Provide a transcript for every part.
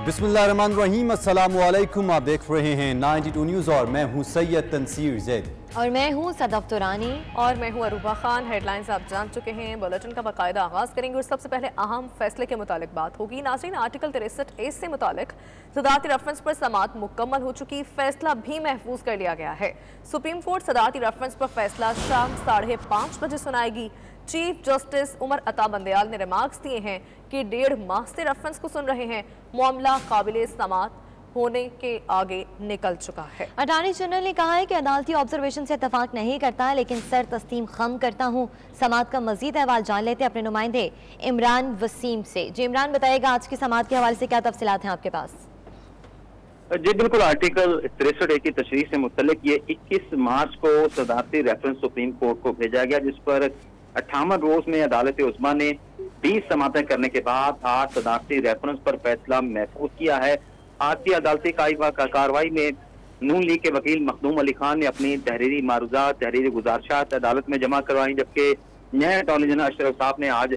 बिस्मिल्लाहिर्रहमानिर्रहीम, अस्सलामु अलैकुम। आप देख रहे हैं 92 न्यूज़ और मैं हूं सैयद तनसीर जैद और मैं हूं सदफ तुरानी और मैं हूं अरूबा खान। हेडलाइंस आप जान चुके हैं, बुलेटिन का बाकायदा आगाज़ करेंगे और सबसे पहले अहम फैसले के मुतालिक बात होगी। नाज़रीन, आर्टिकल 63A से मुतालिक सदारती रेफरेंस पर समाअत मुकम्मल हो चुकी, फैसला भी महफूज कर लिया गया है। सुप्रीम कोर्ट सदारती रेफरेंस पर फैसला शाम 5:30 बजे सुनाएगी। चीफ जस्टिस उमर अता बंदयाल ने रिमार्क्स दिए हैं कि 1.5 माह से रेफरेंस को सुन रहे हैं, मामला काबिले समाअत होने के आगे निकल चुका है। अटॉर्नी जनरल ने कहा है कि अदालती ऑब्जर्वेशन से इत्तफाक नहीं करता है, लेकिन सर तस्लीम खम करता हूँ। समाअत का मजीद अहवाल जान लेते अपने नुमाइंदे इमरान वसीम से। जी इमरान, बताएगा आज की समाअत के हवाले से क्या तफसीलात हैं आपके पास? जी बिल्कुल, आर्टिकल 63A की तशरीह से मुतल्लिक ये 21 मार्च को सदारती रेफरेंस सुप्रीम कोर्ट को भेजा गया, जिस पर 58 रोज में अदालत उस्मा ने 20 समाअतें करने के बाद आज सदारती रेफरेंस पर फैसला महफूज किया है। आज की अदालती कार्रवाई में नून लीग के वकील मखदूम अली खान ने अपनी तहरीरी मारूजात, तहरीरी गुजारिशात अदालत में जमा करवाई, जबकि नए अटॉर्नी जनरल अशरफ साहब ने आज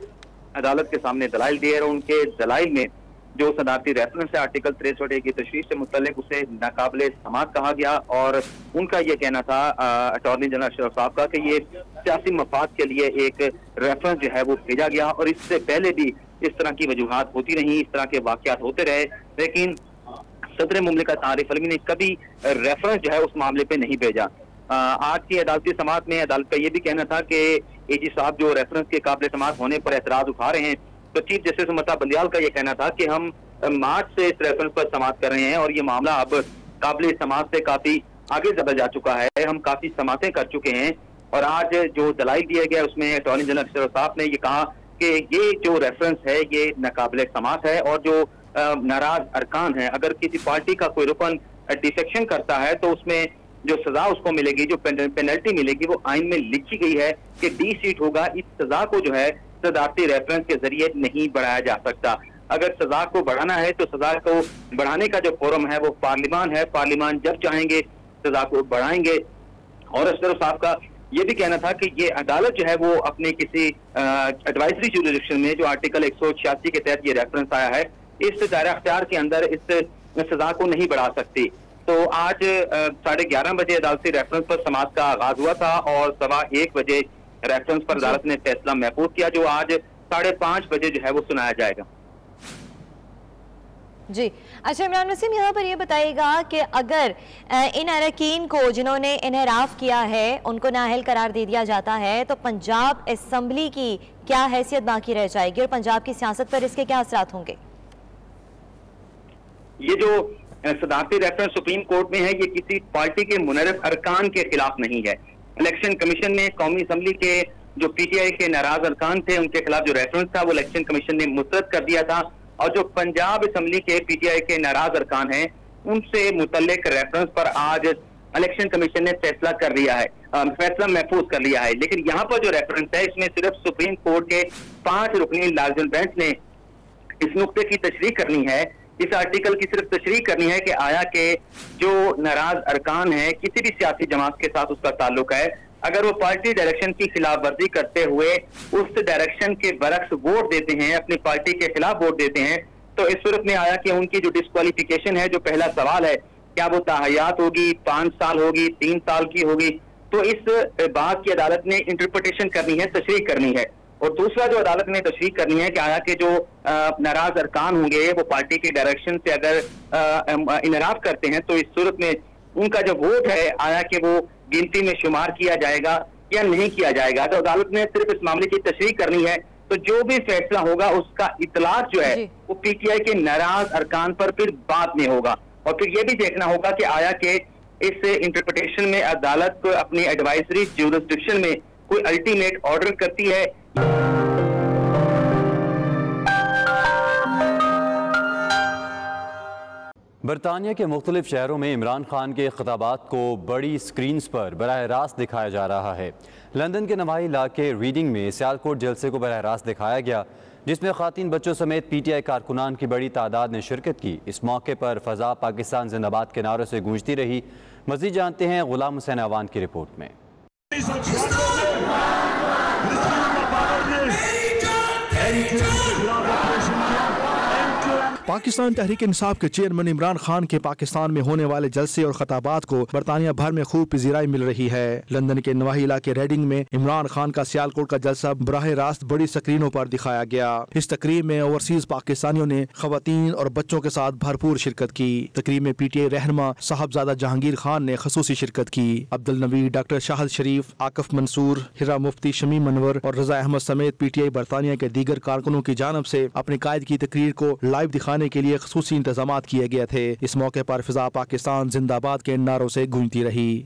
अदालत के सामने दलाइल दिए और उनके दलाइल में जो सदारती रेफरेंस है आर्टिकल 63A की तशरीह से मुतल्लिक उसे नाकाबिले समाअत कहा गया। और उनका ये कहना था अटॉर्नी जनरल अशरफ साहब का कि ये सियासी मफाद के लिए एक रेफरेंस जो है वो भेजा गया और इससे पहले भी इस तरह की वजूहात होती रही, इस तरह के वाकयात होते रहे, लेकिन सदर मुमलिकत आरिफ अलवी ने कभी रेफरेंस जो है उस मामले पे नहीं भेजा। आज की अदालती समाअत में अदालत का ये भी कहना था कि एजी साहब जो रेफरेंस के काबिल समाअत होने पर एतराज उठा रहे हैं, तो चीफ जस्टिस उमर अता बंदयाल का ये कहना था कि हम मार्च से इस रेफरेंस पर समाअत कर रहे हैं और ये मामला अब काबिल समाअत से काफी आगे बढ़ जा चुका है, हम काफी समाअतें कर चुके हैं। और आज जो दलाइल दिया गया उसमें अटॉर्नी जनरल अशरफ साहब ने ये कहा कि ये जो रेफरेंस है ये नाकाबिल समाअत है और जो नाराज अरकान है, अगर किसी पार्टी का कोई रुकन डिफेक्शन करता है तो उसमें जो सजा उसको मिलेगी, जो पेनल्टी मिलेगी, वो आइन में लिखी गई है कि डी-सीट होगा। इस सजा को जो है सदारती रेफरेंस के जरिए नहीं बढ़ाया जा सकता। अगर सजा को बढ़ाना है तो सजा को बढ़ाने का जो फोरम है वो पार्लिमान है, पार्लिमान जब चाहेंगे सजा को बढ़ाएंगे। और अशरफ साहब का ये भी कहना था कि ये अदालत जो है वो अपने किसी एडवाइजरी जुरिडिक्शन में जो आर्टिकल 186 के तहत ये रेफरेंस आया है, इस दायरा अख्तियार के अंदर इस सजा को नहीं बढ़ा सकती। तो आज 11:30 बजे अदालती रेफरेंस पर समाअत का आगाज हुआ था और 1:15 बजे रेफरेंस पर अदालत ने फैसला महफूज किया, जो आज 5:30 बजे जो है वो सुनाया जाएगा। जी अच्छा इमरान वसीम, यहाँ पर ये बताइएगा कि अगर इन अरकान को जिन्होंने इनहराफ किया है उनको नाअहल करार दे दिया जाता है तो पंजाब असम्बली की क्या हैसियत बाकी रह जाएगी और पंजाब की सियासत पर इसके क्या असरात होंगे? ये जो सदारती रेफरेंस सुप्रीम कोर्ट में है ये किसी पार्टी के मुनर्रफ अरकान के खिलाफ नहीं है। इलेक्शन कमीशन ने कौमी असम्बली के जो पीटीआई के नाराज अरकान थे उनके खिलाफ जो रेफरेंस था वो इलेक्शन कमीशन ने मुस्तरद कर दिया था और जो पंजाब असम्बली के पीटीआई के नाराज अरकान हैं उनसे मुतल्लिक रेफरेंस पर आज इलेक्शन कमीशन ने फैसला कर लिया है, फैसला महफूज कर लिया है। लेकिन यहाँ पर जो रेफरेंस है इसमें सिर्फ सुप्रीम कोर्ट के 5 रुकनी लार्जन बेंच ने इस नुक्ते की तशरीह करनी है, इस आर्टिकल की सिर्फ तशरीह करनी है कि आया के जो नाराज अरकान है किसी भी सियासी जमात के साथ उसका ताल्लुक है, अगर वो पार्टी डायरेक्शन की खिलाफ वर्जी करते हुए उस डायरेक्शन के बरक्स वोट देते हैं, अपनी पार्टी के खिलाफ वोट देते हैं, तो इस सूरत में आया कि उनकी जो डिस्क्वालिफिकेशन है, जो पहला सवाल है क्या वो ताहयात होगी, 5 साल होगी, 3 साल की होगी, तो इस बात की अदालत ने इंटरप्रिटेशन करनी है, तशरीह करनी है। और दूसरा जो अदालत ने तशरीह करनी है कि आया कि जो नाराज अरकान होंगे वो पार्टी के डायरेक्शन से अगर इनराफ करते हैं तो इस सूरत में उनका जो वोट है आया कि वो गिनती में शुमार किया जाएगा या नहीं किया जाएगा। तो अदालत ने सिर्फ इस मामले की तशरीह करनी है, तो जो भी फैसला होगा उसका इतलाक जो है वो पीटीआई के नाराज अरकान पर फिर बाद में होगा। और फिर ये भी देखना होगा कि आया कि इस इंटरप्रिटेशन में अदालत को अपनी एडवाइजरी ज्यूरिसडिक्शन में कोई अल्टीमेट ऑर्डर करती है। बरतानिया के मुख्तलिफ शहरों में इमरान खान के खिताबात को बड़ी स्क्रीन्स पर बराह रास्त दिखाया जा रहा है। लंदन के नवाही इलाके रीडिंग में सियालकोट जलसे को बराह रास्त दिखाया गया, जिसमें खातीन बच्चों समेत पीटीआई कारकुनान की बड़ी तादाद ने शिरकत की। इस मौके पर फ़ज़ा पाकिस्तान जिंदाबाद के नारों से गूंजती रही। मज़ीद जानते हैं गुलाम हुसैन अवान की रिपोर्ट में। पाकिस्तान तहरीक इंसाफ के चेयरमैन इमरान खान के पाकिस्तान में होने वाले जलसे और खताबात को बरतानिया भर में खूब पजीराई मिल रही है। लंदन के नवाही इलाके रेडिंग में इमरान खान का सियालकोट का जलसा बराह रास्त बड़ी स्क्रीनों पर दिखाया गया। इस तकरीब में ओवरसीज पाकिस्तानियों ने खवातीन और बच्चों के साथ भरपूर शिरकत की। तकरीब में PTI रहनुमा साहबजादा जहांगीर खान ने खसूसी शिरकत की। अब्दुल नबी, डॉक्टर शाहद शरीफ, आकफ मंसूर, हिरा मुफ्ती, शमीम मनवर और रजा अहमद समेत PTI बरतानिया के दीगर कारकुनों की जानब से अपने कायद की तकरीर को लाइव दिखाने के लिए खसूसी इंतजाम किए गए थे। इस मौके पर फिजा पाकिस्तान जिंदाबाद के नारों से गूंजती रही।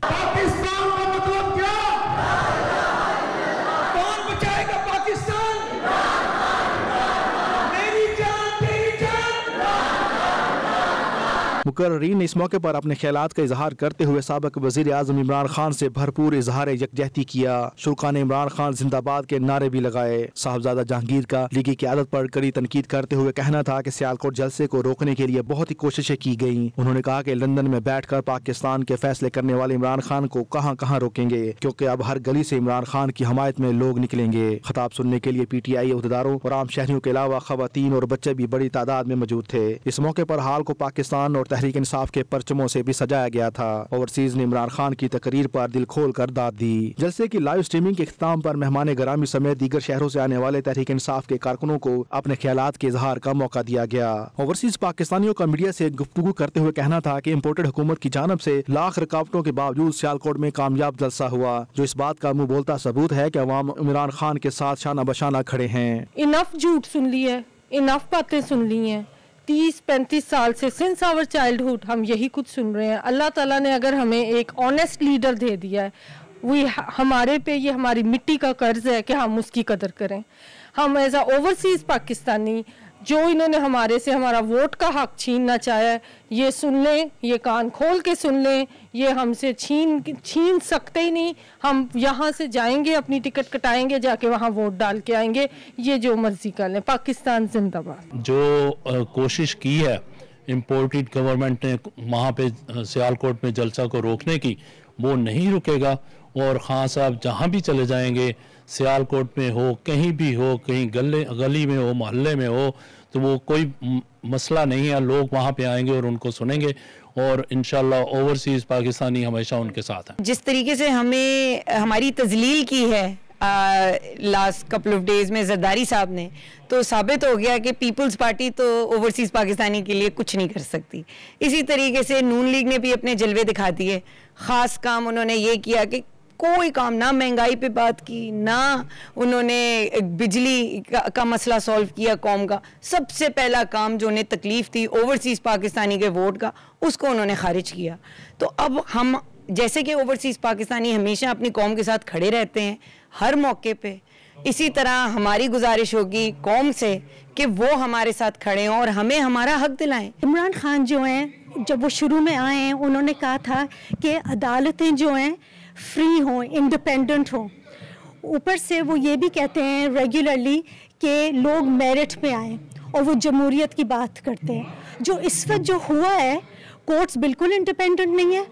मुकर्रीन ने इस मौके पर अपने ख्यालात का इजहार करते हुए साबिक वजीर आजम इमरान खान से भरपूर इजहार यकजहती किया। शुरा ने इमरान खान जिंदाबाद के नारे भी लगाए। साहबजादा जहांगीर का लीगी की आदत पर कड़ी तनकीद करते हुए कहना था कि सियालकोट जलसे को रोकने के लिए बहुत ही कोशिशें की गयी। उन्होंने कहा कि लंदन में बैठकर पाकिस्तान के फैसले करने वाले इमरान खान को कहां कहां रोकेंगे, क्योंकि अब हर गली से इमरान खान की हमायत में लोग निकलेंगे। खिताब सुनने के लिए PTI अहदेदारों और आम शहरियों के अलावा खवातीन और बच्चे भी बड़ी तादाद में मौजूद थे। इस मौके पर हाल को पाकिस्तान और तहरीक इंसाफ के परचमों से भी सजाया गया था। ओवरसीज ने इमरान खान की तकरीर पर दिल खोल कर दाद दी। जलसे की लाइव स्ट्रीमिंग के इख्तिताम पर मेहमान गरामी समेत दीगर शहरों से आने वाले तहरीक इंसाफ के कारकुनों को अपने ख्यालात के इजहार का मौका दिया गया। ओवरसीज पाकिस्तानियों का मीडिया से गुफ्तगू करते हुए कहना था कि इम्पोर्टेड हुकूमत की जानब से लाख रुकावटों के बावजूद सियालकोट में कामयाब जलसा हुआ, जो इस बात का मुंह बोलता सबूत है कि अवाम इमरान खान के साथ शाना बशाना खड़े हैं। इनफ झूठ सुन ली है, इनफ बातें सुन ली हैं। 30-35 साल से सिंस आवर चाइल्डहुड हम यही कुछ सुन रहे हैं। अल्लाह ताला ने अगर हमें एक ऑनेस्ट लीडर दे दिया है, वो हमारे पे ये हमारी मिट्टी का कर्ज है कि हम उसकी कदर करें। हम एज अ ओवरसीज़ पाकिस्तानी जो इन्होंने हमारे से हमारा वोट का हक छीनना चाहा है, ये सुन लें, ये कान खोल के सुन लें, ये हमसे छीन सकते ही नहीं। हम यहाँ से जाएंगे, अपनी टिकट कटाएंगे, जाके वहाँ वोट डाल के आएंगे, ये जो मर्जी कर लें। पाकिस्तान जिंदाबाद। जो कोशिश की है इम्पोर्टेड गवर्नमेंट ने वहाँ पे सियालकोट में जलसा को रोकने की, वो नहीं रुकेगा। और खान साहब जहाँ भी चले जाएंगे, सियालकोट में हो, कहीं भी हो, कहीं गली में हो, मोहल्ले में हो, तो वो कोई मसला नहीं है। लोग वहाँ पे आएंगे और उनको सुनेंगे और इंशाल्लाह ओवरसीज़ पाकिस्तानी हमेशा उनके साथ हैं। जिस तरीके से हमें हमारी तजलील की है लास्ट कपल ऑफ डेज में जरदारी साहब ने, तो साबित हो गया कि पीपल्स पार्टी तो ओवरसीज़ पाकिस्तानी के लिए कुछ नहीं कर सकती। इसी तरीके से नून लीग ने भी अपने जलवे दिखा दिए। ख़ास काम उन्होंने ये किया कि कोई काम, ना महंगाई पे बात की, ना उन्होंने बिजली का मसला सॉल्व किया कौम का। सबसे पहला काम जो उन्हें तकलीफ थी ओवरसीज़ पाकिस्तानी के वोट का, उसको उन्होंने खारिज किया। तो अब हम जैसे कि ओवरसीज़ पाकिस्तानी हमेशा अपनी कौम के साथ खड़े रहते हैं हर मौके पे, इसी तरह हमारी गुजारिश होगी कौम से कि वो हमारे साथ खड़े हों और हमें हमारा हक दिलाएं। इमरान खान जो हैं, जब वो शुरू में आए हैं, उन्होंने कहा था कि अदालतें जो हैं फ्री हों, इंडिपेंडेंट हों। ऊपर से वो ये भी कहते हैं रेगुलरली कि लोग मेरिट पे आएँ, और वो जमहूरियत की बात करते हैं। जो इस वक्त जो हुआ है, कोर्ट्स बिल्कुल इंडिपेंडेंट नहीं है,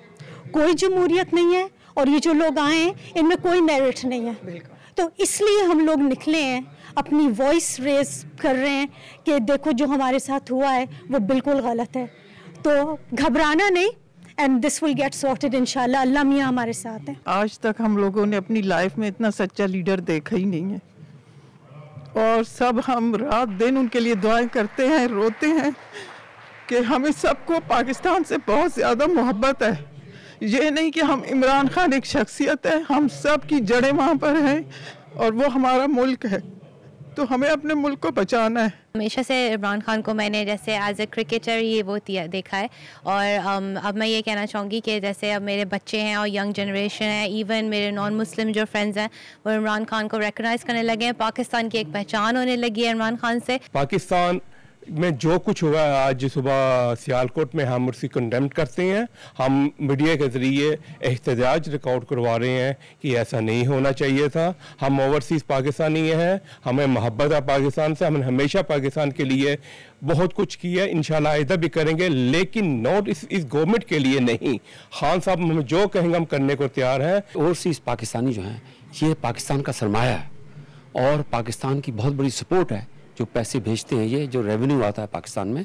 कोई जमहूरियत नहीं है, और ये जो लोग आए हैं इनमें कोई मेरिट नहीं है। तो इसलिए हम लोग निकले हैं, अपनी वॉइस रेज कर रहे हैं कि देखो जो हमारे साथ हुआ है वो बिल्कुल गलत है। तो घबराना नहीं, and this will get sorted इंशाल्लाह। अल्लाह मियाँ हमारे साथ हैं। आज तक हम लोगों ने अपनी लाइफ में इतना सच्चा लीडर देखा ही नहीं है, और सब हम रात दिन उनके लिए दुआएं करते हैं, रोते हैं कि हमें सबको पाकिस्तान से बहुत ज़्यादा मोहब्बत है। ये नहीं कि हम इमरान खान एक शख्सियत है, हम सब की जड़ें वहाँ पर हैं और वो हमारा मुल्क है, तो हमें अपने मुल्क को बचाना है। हमेशा से इमरान खान को मैंने जैसे एज ए क्रिकेटर ये वो देखा है, और अब मैं ये कहना चाहूँगी कि जैसे अब मेरे बच्चे हैं और यंग जनरेशन है, इवन मेरे नॉन मुस्लिम जो फ्रेंड्स हैं, वो इमरान खान को रिकॉग्नाइज़ करने लगे हैं। पाकिस्तान की एक पहचान होने लगी है इमरान खान से। पाकिस्तान में जो कुछ हुआ है आज सुबह सियालकोट में, हम उसे कंडेम करते हैं। हम मीडिया के ज़रिए एहतजाज रिकॉर्ड करवा रहे हैं कि ऐसा नहीं होना चाहिए था। हम ओवरसीज़ पाकिस्तानी हैं, हमें मोहब्बत है पाकिस्तान से, हमने हमेशा पाकिस्तान के लिए बहुत कुछ किया है, इंशाल्लाह आइंदा भी करेंगे, लेकिन नॉट इस गवर्नमेंट के लिए नहीं। खान साहब हम जो कहेंगे हम करने को तैयार हैं। ओवरसीज़ पाकिस्तानी जो हैं, ये पाकिस्तान का सरमाया है और पाकिस्तान की बहुत बड़ी सपोर्ट है। जो पैसे भेजते हैं, ये जो रेवेन्यू आता है पाकिस्तान में,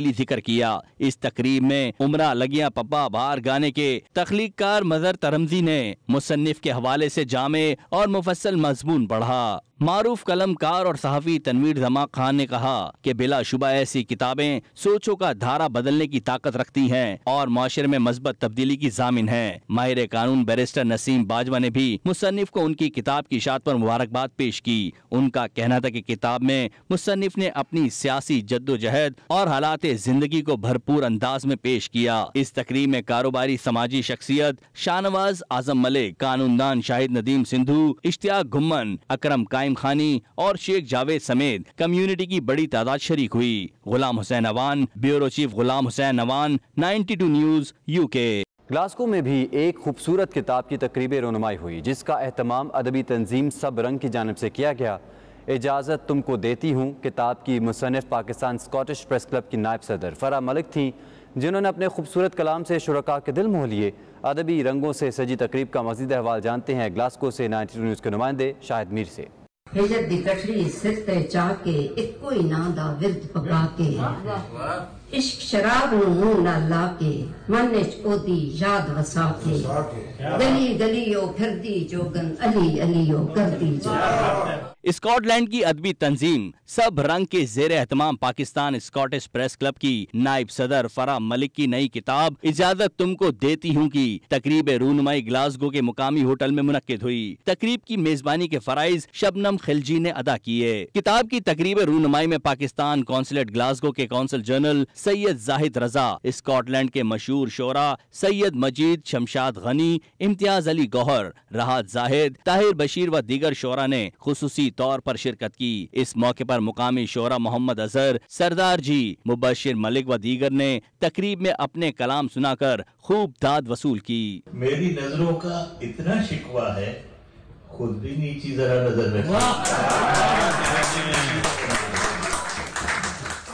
तफसीली जिक्र किया। इस तकरीब में उमरा लगियां पप्पा बाहर गाने के तख्लीककार मजहर तरमजी ने मुसन्निफ के हवाले से जामे और मुफस्सल मजमून पढ़ा। मारूफ कलमकार और सहाफ़ी तनवीर जमा खान ने कहा कि बिलाशुबा ऐसी किताबें सोचों का धारा बदलने की ताकत रखती हैं और माशरे में मस्बत तब्दीली की जामिन है। माहिर कानून बैरिस्टर नसीम बाजवा ने भी मुसन्निफ को उनकी किताब की इशाअत पर मुबारकबाद पेश की। उनका कहना था कि किताब में मुसन्निफ ने अपनी सियासी जद्दोजहद और हालात जिंदगी को भरपूर अंदाज में पेश किया। इस तकरीब में कारोबारी समाजी शख्सियत शाहनवाज आजम मलिक, कानूनदान शाहिद नदीम सिंधु, इश्तियाक घुम्मन, अकरम कायम खानी और शेख जावेद समेत कम्युनिटी की बड़ी तादाद शरीक हुई। Ghulam Hussain Awan, bureau chief Ghulam Hussain Awan, 92 news UK। Glasgow में भी एक खूबसूरत किताब की तकरीब रोनुमाई हुई, जिसका एहतमाम अदबी तंजीम सब रंग की जानिब से किया गया। इजाज़त तुमको देती हूँ किताब की मुसन्निफ पाकिस्तान स्कॉटिश प्रेस क्लब की नायब सदर फरा मलिक थी, जिन्होंने अपने खूबसूरत कलाम से शुरका के दिल मोह लिए। अदबी रंगों से सजी तकरीब का मज़ीद अहवाल जानते हैं ग्लासगो से 92 न्यूज़ के नुमाइंदे शाहिद मीर से। हिजर दी कठड़ी सिर ते चा के इको ही ना दा विरद पगा के इश्क शराब नू मुंह ना ला के मन च ओदी याद वसा के गली गलियो फिरदी जोगन अली अलियो करदी जो। स्कॉटलैंड की अदबी तंजीम सब रंग के जेर एहतमाम पाकिस्तान स्कॉटिश प्रेस क्लब की नायब सदर फरा मलिक की नई किताब इजाजत तुमको देती हूँ की तकरीब रूनुमाई ग्लासगो के मुकामी होटल में मुनक्किद हुई। तकरीब की मेजबानी के फराइज शबनम खिलजी ने अदा किए। किताब की तकरीब रूनुमाई में पाकिस्तान कौंसलेट ग्लासगो के कौंसल जनरल सैयद जाहिद रजा, स्कॉटलैंड के मशहूर शोरा सैयद मजीद शमशाद गनी, इम्तियाज अली गौहर, राहत जाहिद, ताहिर बशीर व दीगर शोरा ने खुसूसी तौर पर शिरकत की। इस मौके पर मुकामी शोरा मोहम्मद अजहर, सरदार जी, मुबशिर मलिक व दीगर ने तकरीब में अपने कलाम सुनाकर खूब दाद वसूल की। मेरी नजरों का इतना शिकवा है, खुद भी नीची जरा नजर रखें।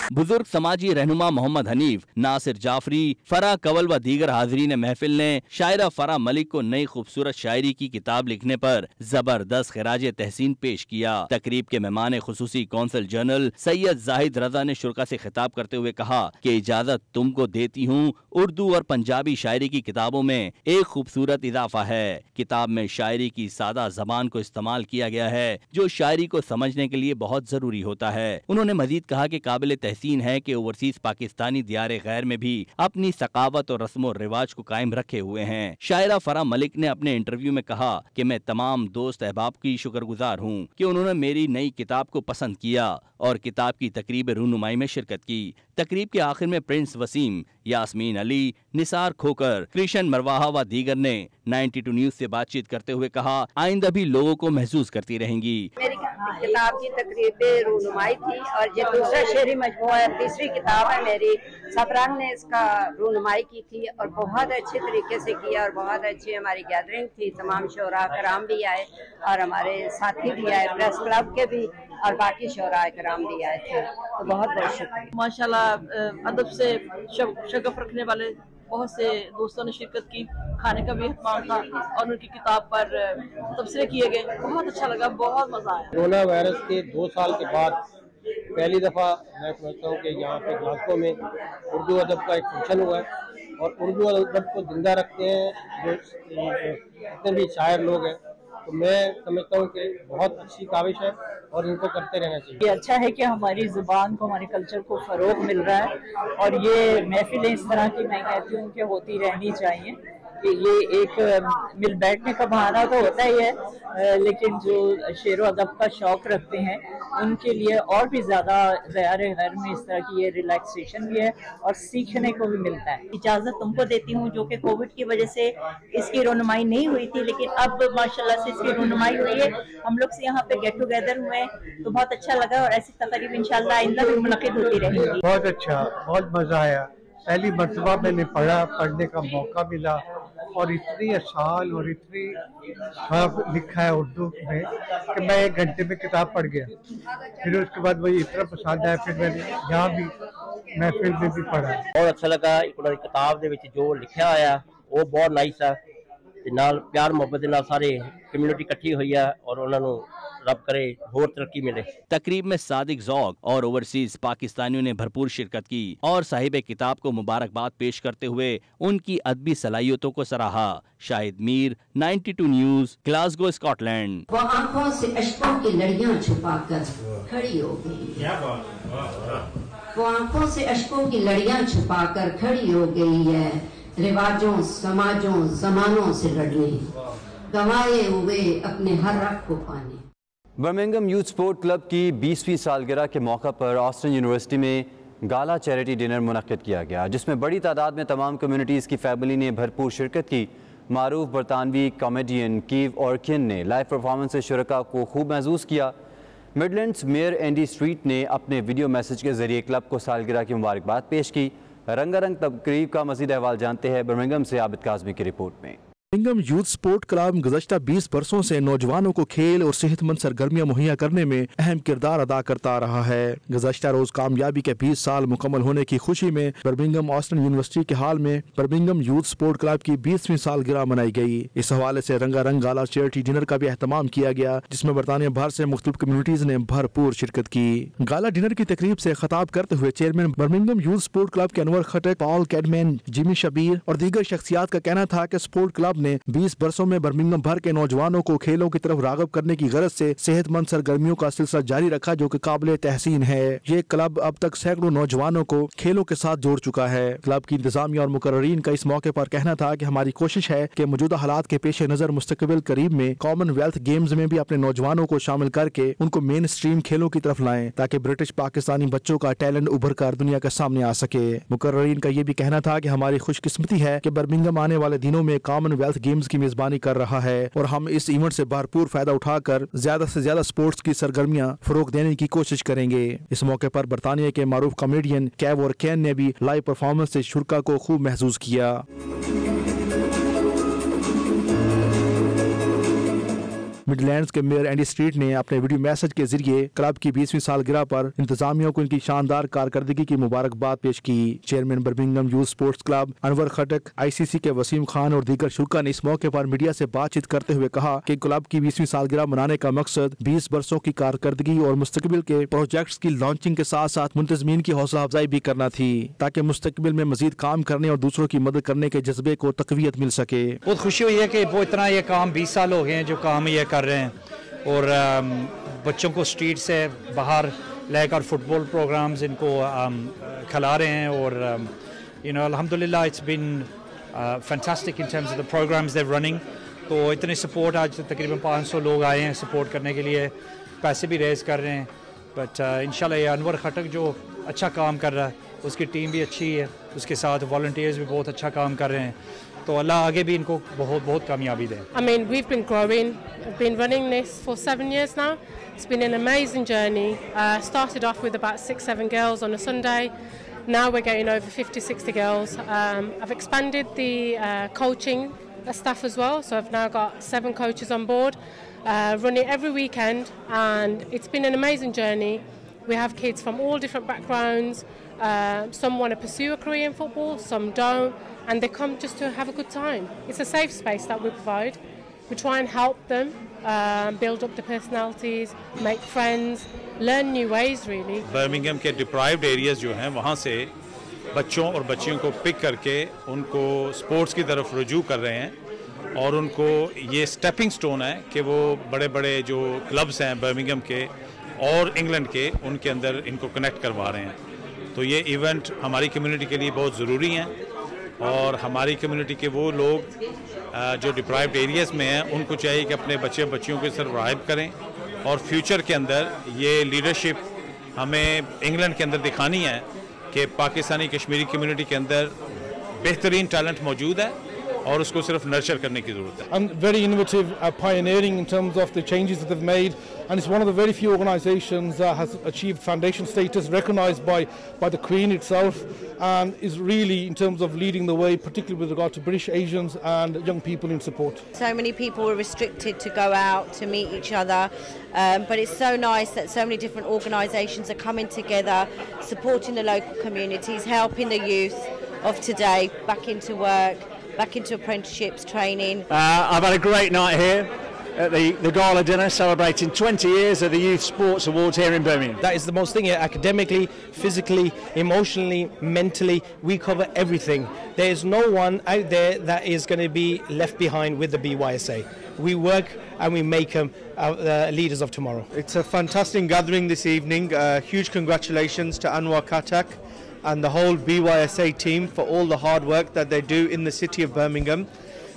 बुजुर्ग समाजी रहनुमा मोहम्मद हनीफ, नासिर जाफरी, फरा कवल व दीगर हाजिरीन महफिल ने शायरा फरा मलिक को नई खूबसूरत शायरी की किताब लिखने पर जबरदस्त खिराज तहसीन पेश किया। तकरीब के मेहमान खुसूसी कौंसल जनरल सैयद जाहिद रजा ने शुरका से खिताब करते हुए कहा कि इजाजत तुमको देती हूँ उर्दू और पंजाबी शायरी की किताबों में एक खूबसूरत इजाफा है। किताब में शायरी की सादा जबान को इस्तेमाल किया गया है, जो शायरी को समझने के लिए बहुत जरूरी होता है। उन्होंने मजीद कहा कि काबिल तहसीन है कि ओवरसीज पाकिस्तानी दियारे गैर में भी अपनी सकावत और रस्म और रिवाज को कायम रखे हुए हैं। शायरा फरा मलिक ने अपने इंटरव्यू में कहा कि मैं तमाम दोस्त अहबाब की शुक्रगुजार हूँ कि उन्होंने मेरी नई किताब को पसंद किया और किताब की तकरीब रूनुमाई में शिरकत की। तकरीब के आखिर में प्रिंस वसीम, यास्मीन अली, निसार खोकर, कृष्ण मरवाहा व दीगर ने 92 न्यूज से बातचीत करते हुए कहा आइंदा भी लोगों को महसूस करती रहेंगी। मेरी किताब की तकरीब रूनुमाई थी और ये दूसरा शेरी मजमूआ है, तीसरी किताब है मेरी। सबरंग ने इसका रूनुमाई की थी और बहुत अच्छे तरीके से किया और बहुत अच्छी हमारी गैदरिंग थी। तमाम शोरा कराम भी आए और हमारे साथी भी आए, प्रेस क्लब के भी और बाकी शोरा कराम भी आए थे। तो बहुत बहुत शुक्रिया। माशाल्लाह अदब से शगफ रखने वाले बहुत से दोस्तों ने शिरकत की, खाने का भी एहतमाम था और उनकी किताब पर तबसरे किए गए। बहुत अच्छा लगा, बहुत मजा आया। कोरोना वायरस के 2 साल के बाद पहली दफ़ा मैं समझता हूँ कि यहाँ पे ग्लासगो में उर्दू अदब का एक फंक्शन हुआ है और उर्दू अदब को जिंदा रखते हैं जो जितने भी शायर लोग हैं। तो मैं समझता हूँ कि बहुत अच्छी काविश है और इनको करते रहना चाहिए। ये अच्छा है कि हमारी ज़ुबान को, हमारे कल्चर को फ़रोग मिल रहा है और ये महफिलें इस तरह की मैं कहती हूँ कि होती रहनी चाहिए। कि ये एक मिल बैठने का बहाना तो होता ही है, लेकिन जो शेर व अदब का शौक़ रखते हैं उनके लिए और भी ज़्यादा ज़यारे घर में इस तरह की ये रिलैक्सेशन भी है और सीखने को भी मिलता है। इजाज़त तुमको देती हूँ जो कि कोविड की वजह से इसकी रोनुमाई नहीं हुई थी, लेकिन अब माशाल्लाह से इसकी रोनुमाई हुई है। हम लोग से यहाँ पे गेट टुगेदर हुए तो बहुत अच्छा लगा और ऐसी तकरीब इंशाल्लाह आइंदा भी मुनक़िद होती रहेगी। बहुत अच्छा, बहुत मज़ा आया। पहली मरतबा मैंने पढ़ने का मौका मिला और इतनी आसान और इतनी साफ लिखा है उर्दू में कि मैं 1 घंटे में किताब पढ़ गया। फिर उसके बाद मुझे इतना पसंद आया, फिर मैंने यहाँ भी महफिल में भी पढ़ा। बहुत अच्छा लगा। किताब दे विच जो लिखा होया वो बहुत नाइस है, नाल प्यार मुहब्बत नाल सारे कम्यूनिटी इकट्ठी हुई है और उन्होंने रब करे और तरक्की मिले। तकरीब में सादिक ज़ौक और ओवरसीज पाकिस्तानियों ने भरपूर शिरकत की और साहिब किताब को मुबारकबाद पेश करते हुए उनकी अदबी सलाहियतों को सराहा। Shahid Mir, 92 news, Glasgow, Scotland. वो आंखों से अश्कों की लड़ियां छुपाकर खड़ी हो गई। वो आंखों से अश्कों की लड़ियां छुपाकर खड़ी हो गई है, रिवाजों समाजों जमानों से लड़ने, गंवाए हुए अपने हर हक को पाने। बर्मिंघम यूथ स्पोर्ट क्लब की 20वीं सालगिरह के मौका पर ऑस्टिन यूनिवर्सिटी में गाला चैरिटी डिनर मुनक्किद किया गया, जिसमें बड़ी तादाद में तमाम कम्युनिटीज़ की फैमिली ने भरपूर शिरकत की। मारूफ बरतानवी कॉमेडियन कीव ऑर्किन ने लाइव परफॉर्मेंस से शुरका को खूब महसूस किया। मिडलैंड्स मेयर एंडी स्ट्रीट ने अपने वीडियो मैसेज के जरिए क्लब को सालगिरह की मुबारकबाद पेश की। रंगारंग तकरीब का मज़ीद अहवाल जानते हैं बर्मिंघम से आबिद काज़मी की रिपोर्ट में। बर्मिंघम यूथ स्पोर्ट क्लब गुज़श्ता 20 बरसों से नौजवानों को खेल और सेहतमंद सरगर्मियां मुहैया करने में अहम किरदार अदा करता रहा है। गुज़श्ता रोज कामयाबी के 20 साल मुकम्मल होने की खुशी में बर्मिंघम ऑस्टिन यूनिवर्सिटी के हाल में बर्मिंघम यूथ स्पोर्ट क्लब की 20वीं सालगिरह मनाई गई। इस हवाले से रंगारंग गाला चैरिटी डिनर का भी एहतमाम किया गया, जिसमें बरतानिया भर से मुख्तलिफ कम्युनिटीज ने भरपूर शिरकत की। गाला डिनर की तकरीब से खिताब करते हुए chairman Birmingham youth sport club के अनवर खटक, पॉल कैडमैन, जिमी शबीर और दीगर शख्सियात का कहना था कि स्पोर्ट क्लब ने 20 बरसों में बर्मिंघम भर के नौजवानों को खेलों की तरफ रागब करने की गरज से सेहतमंद सरगर्मियों का सिलसिला जारी रखा, जो कि काबिल तहसीन है। ये क्लब अब तक सैकड़ों नौजवानों को खेलों के साथ जोड़ चुका है। क्लब की इंतजामिया और मुकर्रीन का इस मौके पर कहना था कि हमारी कोशिश है कि मौजूदा हालात के पेश नजर मुस्तकबिल करीब में कॉमनवेल्थ गेम्स में भी अपने नौजवानों को शामिल करके उनको मेन स्ट्रीम खेलों की तरफ लाएं, ताकि ब्रिटिश पाकिस्तानी बच्चों का टैलेंट उभर कर दुनिया के सामने आ सके। मुकर्रीन का ये भी कहना था कि हमारी खुशकिस्मती है कि बर्मिंघम आने वाले दिनों में कॉमनवेल्थ गेम्स की मेजबानी कर रहा है और हम इस इवेंट से भरपूर फायदा उठाकर ज्यादा से ज्यादा स्पोर्ट्स की सरगर्मियां फरोग देने की कोशिश करेंगे। इस मौके पर बरतानिया के मारूफ कॉमेडियन कैव ऑर्किन ने भी लाइव परफॉर्मेंस से शुरका को खूब महसूस किया। मिडलैंड्स के मेयर एंडी स्ट्रीट ने अपने वीडियो मैसेज के जरिए क्लब की 20वीं सालगिरह पर इंतजामिया को इनकी शानदार कारकर्दगी की मुबारकबाद पेश की। Chairman Birmingham youth sports club Anwar Khattak, ICC के वसीम खान और दीगर शुरा ने इस मौके पर मीडिया से बातचीत करते हुए कहा कि क्लब की 20वीं सालगिरह मनाने का मकसद 20 बरसों की कारकर्दगी और मुस्तकबिल के प्रोजेक्ट्स की लॉन्चिंग के साथ साथ मुंतजमीन की हौसला अफजाई भी करना थी, ताकि मुस्तकबिल में मजीद काम करने और दूसरों की मदद करने के जज्बे को तकवीत मिल सके। बहुत खुशी हुई है कि वो इतना ये काम 20 साल हो गए हैं जो काम ये कर रहे हैं और बच्चों को स्ट्रीट से बाहर लेकर फुटबॉल प्रोग्राम्स इनको खिला रहे हैं और अल्हम्दुलिल्लाह it's been fantastic in terms of the programs they running. तो इतनी सपोर्ट, आज तकरीबन 500 लोग आए हैं सपोर्ट करने के लिए, पैसे भी रेज कर रहे हैं। बट इंशाल्लाह ये अनवर खटक जो अच्छा काम कर रहा है, उसकी टीम भी अच्छी है, उसके साथ वॉलंटियर्स भी बहुत अच्छा काम कर रहे हैं, तो अल्लाह आगे भी इनको बहुत बहुत कामयाबी दे। I mean, we've been growing. I've been running this for 7 years now. It's been an amazing journey. Started off with about 6-7 girls on a Sunday. Now we're getting over 50-60 girls. I've expanded the coaching staff as well, so I've now got 7 coaches on board, running every weekend, and it's been an amazing journey. We have kids from all different backgrounds. Some want to pursue a career in football, some don't, and they come just to have a good time. It's a safe space that we provide. We try and help them build up their personalities, make friends, learn new ways really. Birmingham के deprived areas जो हैं वहाँ से बच्चों और बच्चियों को pick करके उनको स्पोर्ट्स की तरफ रुजू कर रहे हैं और उनको ये स्टेपिंग स्टोन है कि वो बड़े बड़े जो क्लब्स हैं बर्मिंघम के और इंग्लैंड के, उनके अंदर इनको कनेक्ट करवा रहे हैं। तो ये इवेंट हमारी कम्युनिटी के लिए बहुत ज़रूरी हैं और हमारी कम्युनिटी के वो लोग जो डिप्राइव्ड एरियाज़ में हैं उनको चाहिए कि अपने बच्चे बच्चियों के साथ राइब करें और फ्यूचर के अंदर ये लीडरशिप हमें इंग्लैंड के अंदर दिखानी है कि पाकिस्तानी कश्मीरी कम्युनिटी के अंदर बेहतरीन टैलेंट मौजूद है और उसको सिर्फ नर्चर करने की ज़रूरत है। And very innovative, pioneering in terms of the changes that they've made, and it's one of the very few organisations that has achieved foundation status, recognised by the Queen itself, and is really in terms of leading the way, particularly with regard to British Asians and young people in support. So many people were restricted to go out to meet each other, but it's so nice that so many different organisations are coming together, supporting the local communities, helping the youth of today back into work, back into apprenticeships, training. I've had a great night here. at the gala dinner celebrating 20 years of the Youth Sports Awards here in Birmingham. That is the most thing here, academically, physically, emotionally, mentally, we cover everything. There is no one out there that is going to be left behind with the BYSA. We work and we make them leaders of tomorrow. It's a fantastic gathering this evening. Huge congratulations to Anwar Khatak and the whole BYSA team for all the hard work that they do in the city of Birmingham.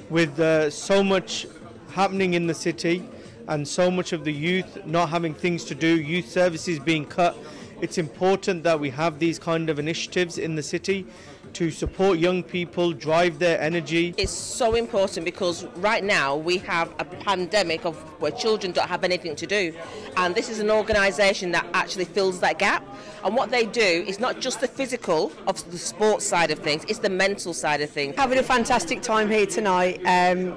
With so much happening in the city and so much of the youth not having things to do, youth services being cut, it's important that we have these kind of initiatives in the city to support young people, drive their energy. It's so important because right now we have a pandemic of where children don't have anything to do, and this is an organisation that actually fills that gap. And what they do is not just the physical of the sports side of things, it's the mental side of things. Having a fantastic time here tonight,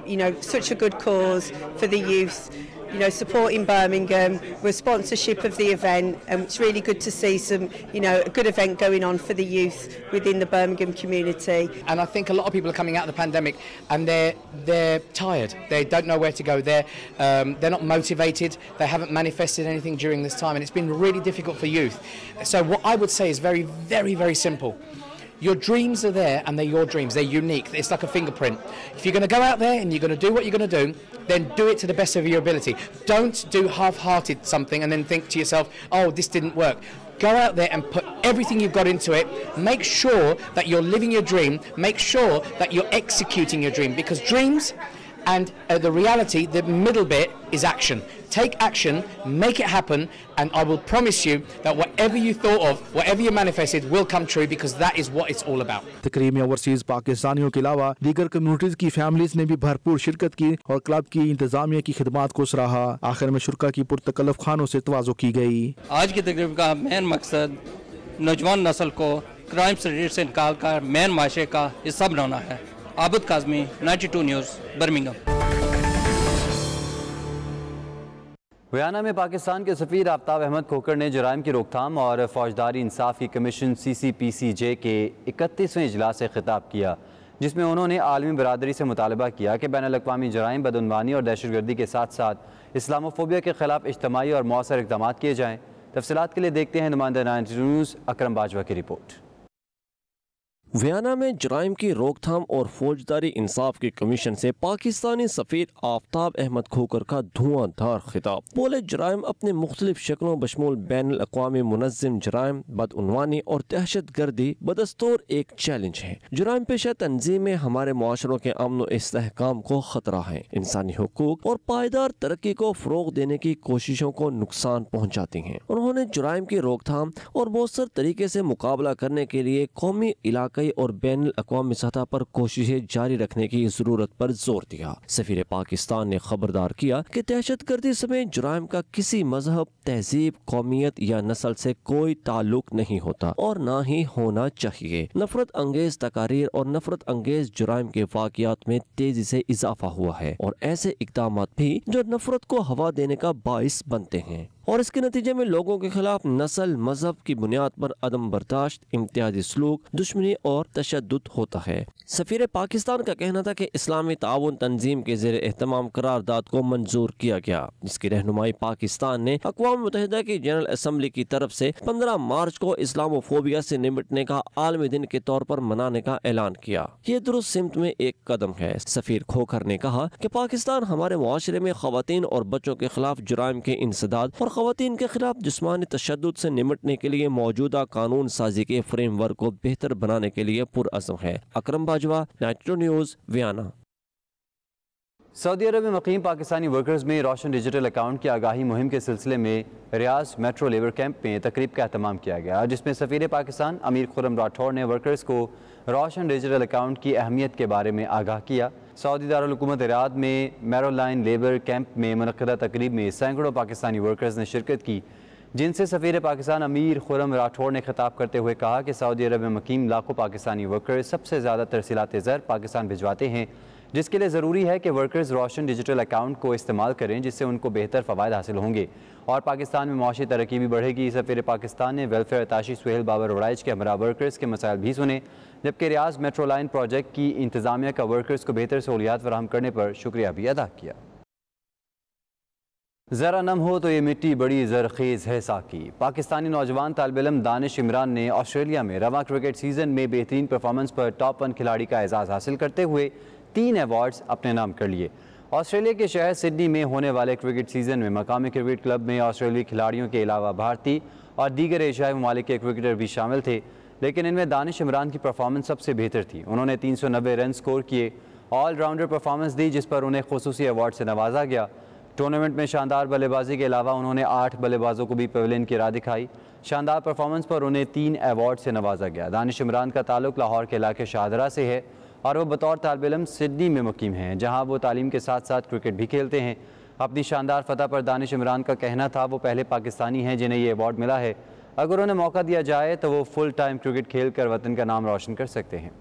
you know, such a good cause for the youth. You know, supporting Birmingham with sponsorship of the event, and it's really good to see some, you know, a good event going on for the youth within the Birmingham community. And I think a lot of people are coming out of the pandemic and they're tired. They don't know where to go. They're not motivated. They haven't manifested anything during this time, and it's been really difficult for youth. So what I would say is very, very, very simple. Your dreams are there and they're your dreams. They're unique. It's like a fingerprint. If you're going to go out there and you're going to do what you're going to do, then do it to the best of your ability. Don't do half-hearted something and then think to yourself, oh, this didn't work. Go out there and put everything you've got into it. Make sure that you're living your dream. Make sure that you're executing your dream, because dreams and the reality, the middle bit, is action. Take action, make it happen, and I will promise you that whatever you thought of, whatever you manifested will come true, because that is what it's all about. तकरीब में overseas पाकिस्तानियों के अलावा दीगर communities की families ने भी भरपूर शिरकत की और क्लब की इंतजामिया की खिदमात को सराहा। आखिर में शुरा की पुरतकल्लफ खानों से तवाज़ो की गई। आज की तकरीब का मेन मकसद नौजवान नस्ल को क्राइम रेट से निकाल कर मेन माशरे का हिस्सा बनाना है। Abid Kazmi, 92 news, Birmingham. Vienna में पाकिस्तान के सफ़ीर आफ्ताब अहमद खोकर ने जराइम की रोकथाम और फौजदारी इंसाफ की कमीशन CCPCJ के 31वें इजलास से खिताब किया, जिसमें उन्होंने आलमी बरादरी से मुतालबा किया कि बैनुल-अक़वामी जराइम, बदउनवानी और दहशतगर्दी के साथ साथ इस्लामोफोबिया के ख़िलाफ़ इज्तमाई और मौसर इक़दाम किए जाएँ। तफसीलात के लिए देखते हैं नुमाइंदा 92 न्यूज़ अकरम बाजवा की रिपोर्ट। वियना में जराइम की रोकथाम और फौजदारी इंसाफ की कमीशन से पाकिस्तानी सफ़ीर आफ्ताब अहमद खोकर का धुआंधार खिताब। बोले, जराइम अपने मुख्तलिफ शक्लों बशमूल बैनुल-अक़वामी मुनज़्ज़म जराइम, बदउनवानी और दहशत गर्दी बदस्तूर एक चैलेंज है। जराइम पेशा तंजीमें हमारे मुआशरों के अमन व इस्तेहकाम को खतरा है, इंसानी हुकूक और पायदार तरक्की को फ़रोग़ देने की कोशिशों को नुकसान पहुँचाती हैं। उन्होंने जराइम की रोकथाम और मौसर तरीके से मुकाबला करने के लिए कौमी इलाका और बैनुल-अक़वामी सतह पर कोशिशें जारी रखने की जरूरत पर जोर दिया। सफीर पाकिस्तान ने खबरदार किया कि दहशतगर्दी समेत जुराइम का किसी मजहब, तहजीब, कौमियत या नस्ल से कोई ताल्लुक नहीं होता और न ही होना चाहिए। नफरत अंगेज तकारीर और नफरत अंगेज जुराइम के वाक़यात में तेजी से इजाफा हुआ है और ऐसे इक़दामात भी जो नफरत को हवा देने का बाइस बनते हैं और इसके नतीजे में लोगों के खिलाफ नस्ल, मजहब की बुनियाद पर अदम बर्दाश्त, इम्तियाजी सलूक, दुश्मनी और तशद्दुद होता है। सफीर पाकिस्तान का कहना था कि इस्लामी ताउन तंजीम के ज़ेर एहतमाम करारदाद को मंजूर किया गया, जिसकी रहनुमाई पाकिस्तान ने अक़वाम मुत्तहिदा की जनरल असम्बली की तरफ से 15 मार्च को इस्लामोफोबिया से निपटने का आलमी दिन के तौर पर मनाने का ऐलान किया। ये दुरुस्त सिमत में एक कदम है। सफीर खोखर ने कहा कि पाकिस्तान हमारे मुआशरे में ख़वातीन और बच्चों के खिलाफ जुराइम के इंसदाद और ख़वातीन के खिलाफ जिस्मानी तशद्दुद से निपटने के लिए मौजूदा कानून साजी के फ्रेमवर्क को बेहतर बनाने के लिए पुरअज़्म है। अकरम बाजवा, 92 न्यूज़, वियना। सऊदी अरब में मुक़ीम पाकिस्तानी वर्कर्स में रोशन डिजिटल अकाउंट की आगाही मुहिम के सिलसिले में रियाज मेट्रो लेबर कैंप में तकरीब का एहतमाम किया गया, जिसमें सफ़ीर पाकिस्तान अमीर खुर्रम राठौर ने वर्कर्स को रोशन डिजिटल अकाउंट की अहमियत के बारे में आगाह किया। सऊदी दारुल हुकूमत रियाद में मैरोलाइन लेबर कैंप में मुनक़दा तकरीब में सैकड़ों पाकिस्तानी वर्कर्स ने शिरकत की, जिनसे सफ़ीर पाकिस्तान अमीर खुर्रम राठौर ने खिताब करते हुए कहा कि सऊदी अरब में मुक़ीम लाखों पाकिस्तानी वर्कर्स सबसे ज़्यादा तरसीलात ज़र पाकिस्तान भिजवाते हैं, जिसके लिए ज़रूरी है कि वर्कर्स रोशन डिजिटल अकाउंट को इस्तेमाल करें, जिससे उनको बेहतर फ़वायद हासिल होंगे और पाकिस्तान में माशी तरक्की भी बढ़ेगी। सफ़ीर पाकिस्तान ने वेलफेयर अताशी सुहेल बाबर वड़ाइच के हमरा वर्कर्स के मसाइल भी सुने, जबकि रियाज मेट्रो लाइन प्रोजेक्ट की इंतज़ामिया का वर्कर्स को बेहतर सहूलियात फराहम करने पर शुक्रिया भी अदा किया। ज़रा नम हो तो ये मिट्टी बड़ी ज़रखेज़ है साकी। पाकिस्तानी नौजवान तालिब इल्म दानिश इमरान ने ऑस्ट्रेलिया में रवां क्रिकेट सीज़न में बेहतरीन परफॉर्मेंस पर टॉप 1 खिलाड़ी का एजाज़ हासिल करते हुए 3 अवार्ड्स अपने नाम कर लिए। ऑस्ट्रेलिया के शहर सिडनी में होने वाले क्रिकेट सीज़न में मकामी क्रिकेट क्लब में ऑस्ट्रेलियाई खिलाड़ियों के अलावा भारतीय और दीगर एशियाई ममालिक के क्रिकेटर भी शामिल थे, लेकिन इनमें दानिश इमरान की परफॉर्मेंस सबसे बेहतर थी। उन्होंने 390 रन स्कोर किए, ऑलराउंडर परफॉर्मेंस दी जिस पर उन्हें खुसूसी अवार्ड से नवाजा गया। टूर्नामेंट में शानदार बल्लेबाजी के अलावा उन्होंने 8 बल्लेबाजों को भी पवेलियन की राह दिखाई। शानदार परफॉर्मेंस पर उन्हें 3 अवार्ड से नवाजा गया। दानिश इमरान का ताल्लुक लाहौर के इलाके शाहदरा से है और वो बतौर तालिब इल्म सिडनी में मुकीम हैं, जहां वो तालीम के साथ साथ क्रिकेट भी खेलते हैं। अपनी शानदार फतह पर दानिश इमरान का कहना था वो पहले पाकिस्तानी हैं जिन्हें ये अवार्ड मिला है। अगर उन्हें मौका दिया जाए तो वो फुल टाइम क्रिकेट खेल कर वतन का नाम रोशन कर सकते हैं।